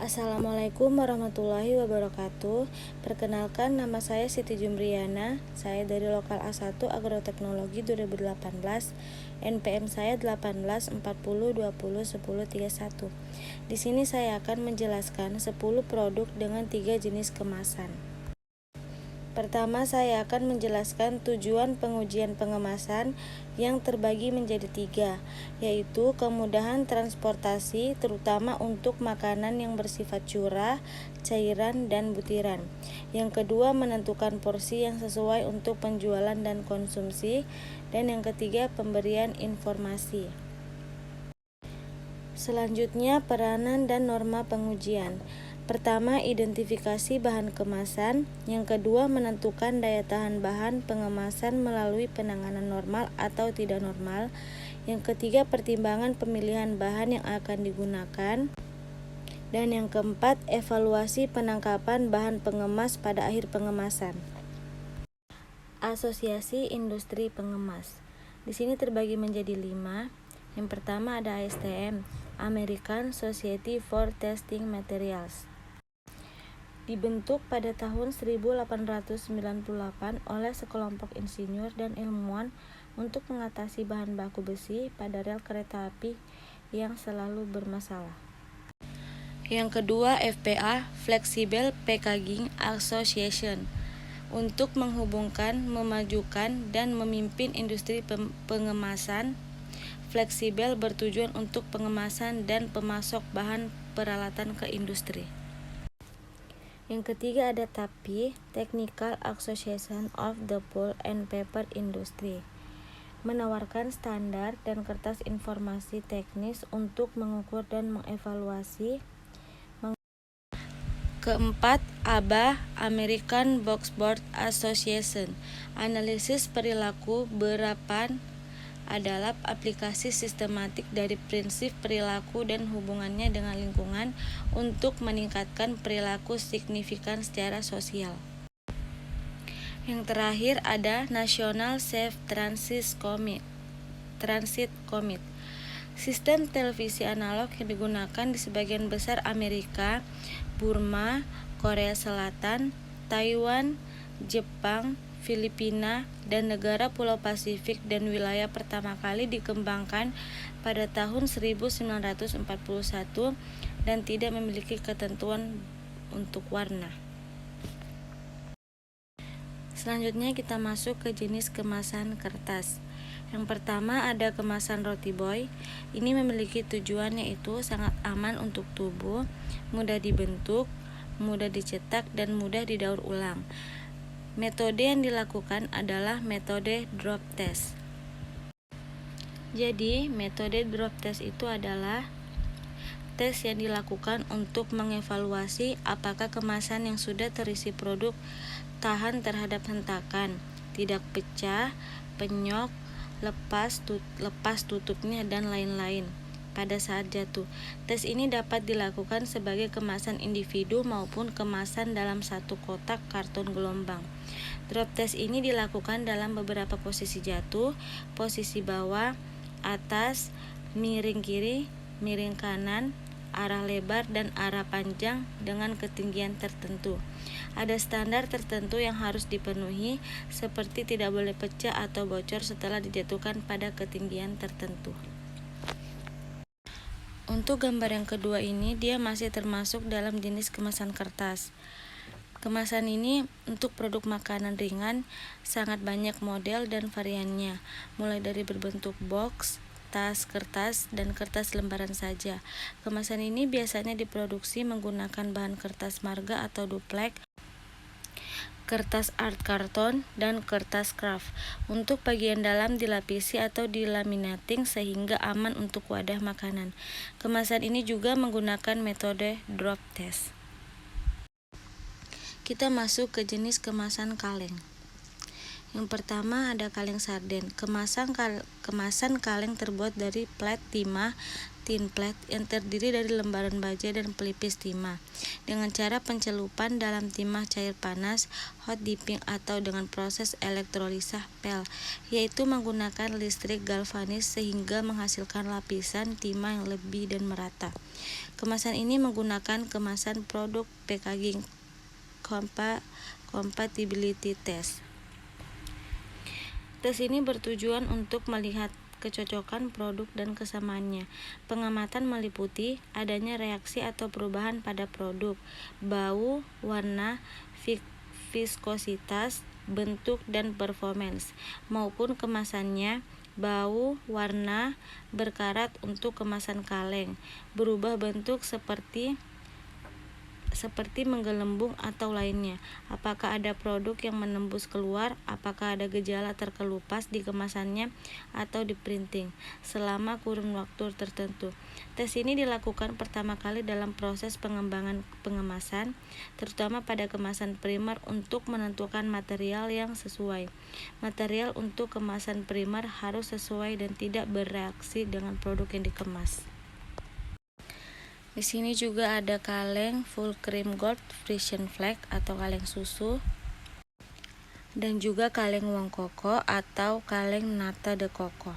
Assalamualaikum warahmatullahi wabarakatuh. Perkenalkan, nama saya Siti Jumriana. Saya dari Lokal A1 Agroteknologi 2018. NPM saya 1840201031. Di sini saya akan menjelaskan 10 produk dengan 3 jenis kemasan. Pertama, saya akan menjelaskan tujuan pengujian pengemasan yang terbagi menjadi 3, yaitu kemudahan transportasi, terutama untuk makanan yang bersifat curah, cairan, dan butiran. Yang kedua, menentukan porsi yang sesuai untuk penjualan dan konsumsi. Dan yang ketiga, pemberian informasi. Selanjutnya, peranan dan norma pengujian. Pertama, identifikasi bahan kemasan. Yang kedua, menentukan daya tahan bahan pengemasan melalui penanganan normal atau tidak normal. Yang ketiga, pertimbangan pemilihan bahan yang akan digunakan. Dan yang keempat, evaluasi penangkapan bahan pengemas pada akhir pengemasan. Asosiasi Industri Pengemas. Di sini terbagi menjadi 5. Yang pertama ada ASTM, American Society for Testing Materials. Dibentuk pada tahun 1898 oleh sekelompok insinyur dan ilmuwan untuk mengatasi bahan baku besi pada rel kereta api yang selalu bermasalah. Yang kedua, FPA, Flexible Packaging Association, untuk menghubungkan, memajukan, dan memimpin industri pengemasan. Fleksibel bertujuan untuk pengemasan dan pemasok bahan peralatan ke industri. Yang ketiga ada TAPI, Technical Association of the Pulp and Paper Industry, menawarkan standar dan kertas informasi teknis untuk mengukur dan mengevaluasi. Keempat, ABA, American Boxboard Association, analisis perilaku berapan adalah aplikasi sistematik dari prinsip perilaku dan hubungannya dengan lingkungan untuk meningkatkan perilaku signifikan secara sosial. Yang terakhir ada National Safe Transit Commit, sistem televisi analog yang digunakan di sebagian besar Amerika, Burma, Korea Selatan, Taiwan, Jepang, Filipina, dan negara Pulau Pasifik, dan wilayah pertama kali dikembangkan pada tahun 1941 dan tidak memiliki ketentuan untuk warna. Selanjutnya kita masuk ke jenis kemasan kertas. Yang pertama ada kemasan roti boy. Ini memiliki tujuan yaitu sangat aman untuk tubuh, mudah dibentuk, mudah dicetak, dan mudah didaur ulang. Metode yang dilakukan adalah metode drop test. Jadi, metode drop test itu adalah tes yang dilakukan untuk mengevaluasi apakah kemasan yang sudah terisi produk tahan terhadap hentakan, tidak pecah, penyok, lepas tutupnya, dan lain-lain pada saat jatuh. Tes ini dapat dilakukan sebagai kemasan individu maupun kemasan dalam satu kotak karton gelombang. Drop test ini dilakukan dalam beberapa posisi jatuh, posisi bawah, atas, miring kiri, miring kanan, arah lebar, dan arah panjang dengan ketinggian tertentu. Ada standar tertentu yang harus dipenuhi, seperti tidak boleh pecah atau bocor setelah dijatuhkan pada ketinggian tertentu. Untuk gambar yang kedua ini, dia masih termasuk dalam jenis kemasan kertas. Kemasan ini untuk produk makanan ringan, sangat banyak model dan variannya, mulai dari berbentuk box, tas, kertas, dan kertas lembaran saja. Kemasan ini biasanya diproduksi menggunakan bahan kertas marga atau duplek, kertas art karton, dan kertas kraft. Untuk bagian dalam dilapisi atau dilaminating sehingga aman untuk wadah makanan. Kemasan ini juga menggunakan metode drop test. Kita masuk ke jenis kemasan kaleng. Yang pertama ada kaleng sarden. Kemasan kaleng terbuat dari plat timah tin plate yang terdiri dari lembaran baja dan pelipis timah dengan cara pencelupan dalam timah cair panas hot dipping atau dengan proses elektrolisa pel, yaitu menggunakan listrik galvanis sehingga menghasilkan lapisan timah yang lebih dan merata. Kemasan ini menggunakan kemasan produk packaging compatibility test. Tes ini bertujuan untuk melihat kecocokan produk dan kesamaannya. Pengamatan meliputi adanya reaksi atau perubahan pada produk, bau, warna, viskositas, bentuk, dan performance, maupun kemasannya, bau, warna, berkarat untuk kemasan kaleng, berubah bentuk seperti menggelembung atau lainnya. Apakah ada produk yang menembus keluar, apakah ada gejala terkelupas di kemasannya atau di printing selama kurun waktu tertentu. Tes ini dilakukan pertama kali dalam proses pengembangan pengemasan, terutama pada kemasan primer untuk menentukan material yang sesuai. Material untuk kemasan primer harus sesuai dan tidak bereaksi dengan produk yang dikemas. Di sini juga ada kaleng full cream gold Frisian Flag atau kaleng susu, dan juga kaleng uang koko atau kaleng nata de coco.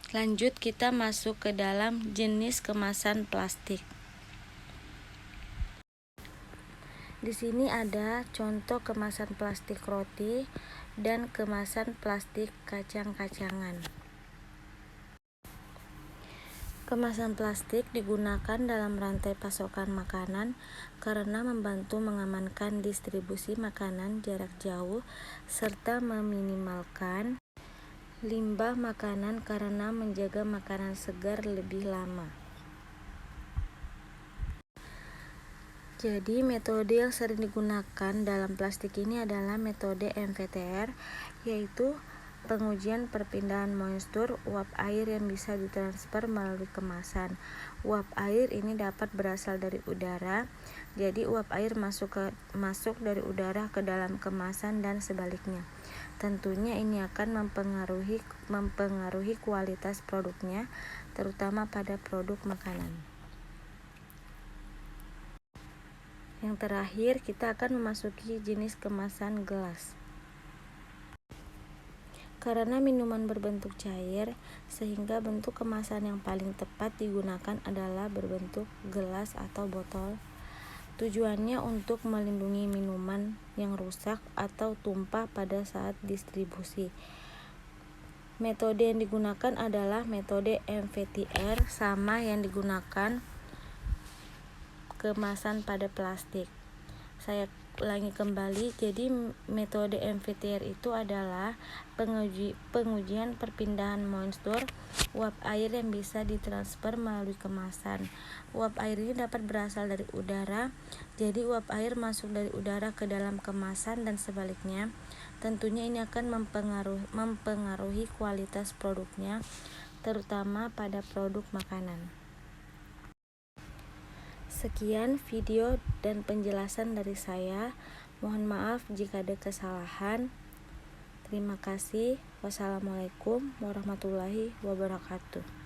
Lanjut kita masuk ke dalam jenis kemasan plastik. Di sini ada contoh kemasan plastik roti dan kemasan plastik kacang-kacangan. Kemasan plastik digunakan dalam rantai pasokan makanan karena membantu mengamankan distribusi makanan jarak jauh serta meminimalkan limbah makanan karena menjaga makanan segar lebih lama. Jadi metode yang sering digunakan dalam plastik ini adalah metode MVTR, yaitu pengujian perpindahan moistur uap air yang bisa ditransfer melalui kemasan. Uap air ini dapat berasal dari udara, jadi uap air masuk dari udara ke dalam kemasan dan sebaliknya. Tentunya ini akan mempengaruhi kualitas produknya, terutama pada produk makanan. Yang terakhir, kita akan memasuki jenis kemasan gelas. Karena minuman berbentuk cair, sehingga bentuk kemasan yang paling tepat digunakan adalah berbentuk gelas atau botol. Tujuannya untuk melindungi minuman yang rusak atau tumpah pada saat distribusi. Metode yang digunakan adalah metode MVTR, sama yang digunakan kemasan pada plastik. Saya ulangi kembali, jadi metode MVTR itu adalah pengujian perpindahan moistur uap air yang bisa ditransfer melalui kemasan. Uap air ini dapat berasal dari udara, jadi uap air masuk dari udara ke dalam kemasan dan sebaliknya. Tentunya ini akan mempengaruhi kualitas produknya, terutama pada produk makanan. Sekian video dan penjelasan dari saya. Mohon maaf jika ada kesalahan. Terima kasih. Wassalamualaikum warahmatullahi wabarakatuh.